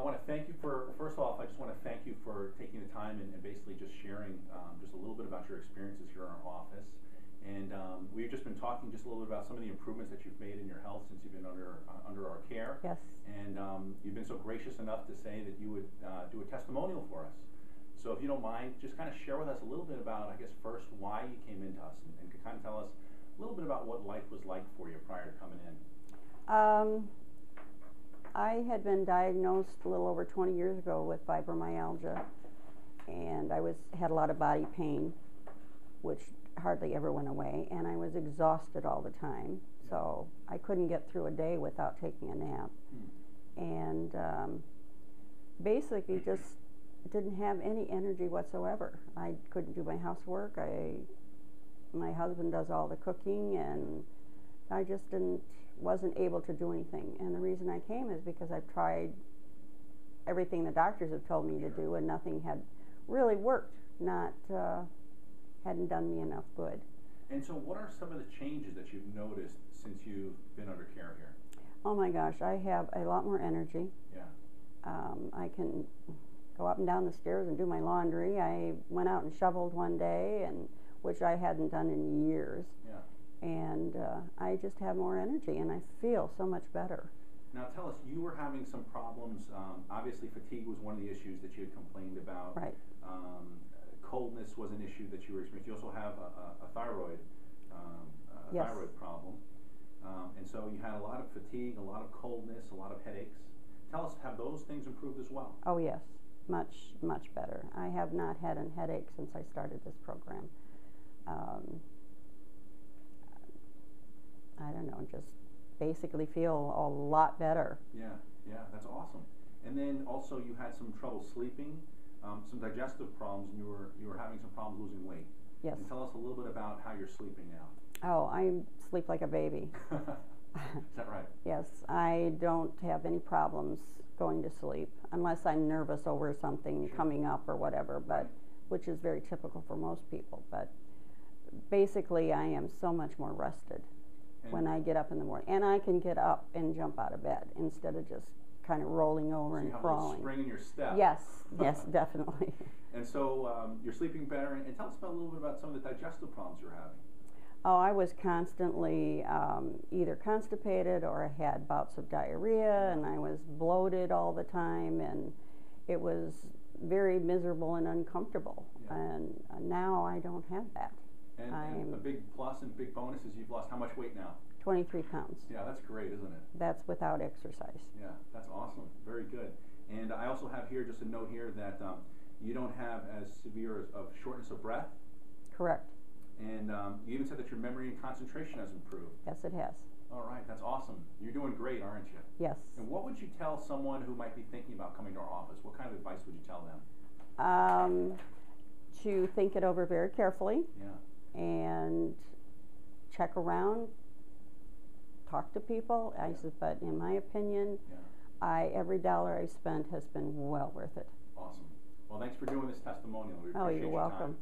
I want to thank you for, first off, I just want to thank you for taking the time and basically just sharing just a little bit about your experiences here in our office. And we've just been talking just a little bit about some of the improvements that you've made in your health since you've been under our care. Yes. And you've been so gracious enough to say that you would do a testimonial for us. So if you don't mind, just kind of share with us a little bit about, I guess, first, why you came into us, and kind of tell us a little bit about what life was like for you prior to coming in. I had been diagnosed a little over 20 years ago with fibromyalgia, and I had a lot of body pain, which hardly ever went away, and I was exhausted all the time, so I couldn't get through a day without taking a nap. And basically just didn't have any energy whatsoever. I couldn't do my housework. My husband does all the cooking, and I just wasn't able to do anything. And the reason I came is because I've tried everything the doctors have told me to do, and nothing had really worked. Hadn't done me enough good. And so what are some of the changes that you've noticed since you've been under care here? Oh my gosh, I have a lot more energy. Yeah. I can go up and down the stairs and do my laundry. I went out and shoveled one day, which I hadn't done in years. Yeah. And I just have more energy, and I feel so much better. Now tell us, you were having some problems. Obviously fatigue was one of the issues that you had complained about. Right. Coldness was an issue that you were experiencing. You also have a thyroid, yes. Thyroid problem. And so you had a lot of fatigue, a lot of coldness, a lot of headaches. Tell us, have those things improved as well? Oh yes, much, much better. I have not had a headache since I started this program. I don't know, just basically feel a lot better. Yeah, that's awesome. And then also you had some trouble sleeping, some digestive problems, and you were having some problems losing weight. Yes. And tell us a little bit about how you're sleeping now. Oh, I sleep like a baby. Is that right? Yes, I don't have any problems going to sleep unless I'm nervous over something coming up or whatever, which is very typical for most people. But basically, I am so much more rested when I get up in the morning, and I can get up and jump out of bed instead of just kind of rolling over and crawling. You have a spring in your step. Yes, yes, definitely. And so you're sleeping better. And tell us a little bit about some of the digestive problems you're having. Oh, I was constantly either constipated or I had bouts of diarrhea, and I was bloated all the time, and it was very miserable and uncomfortable. Yeah. And now I don't have that. And a big plus and big bonus is you've lost how much weight now? 23 pounds. Yeah, that's great, isn't it? That's without exercise. Yeah, that's awesome. Very good. And I also have here just a note here that you don't have as severe of shortness of breath. Correct. And you even said that your memory and concentration has improved. Yes, it has. All right, that's awesome. You're doing great, aren't you? Yes. And what would you tell someone who might be thinking about coming to our office? What kind of advice would you tell them? To think it over very carefully. Yeah. And check around, talk to people. I said, but in my opinion, every dollar I spent has been well worth it. Awesome. Well, thanks for doing this testimonial. We appreciate your welcome. Time.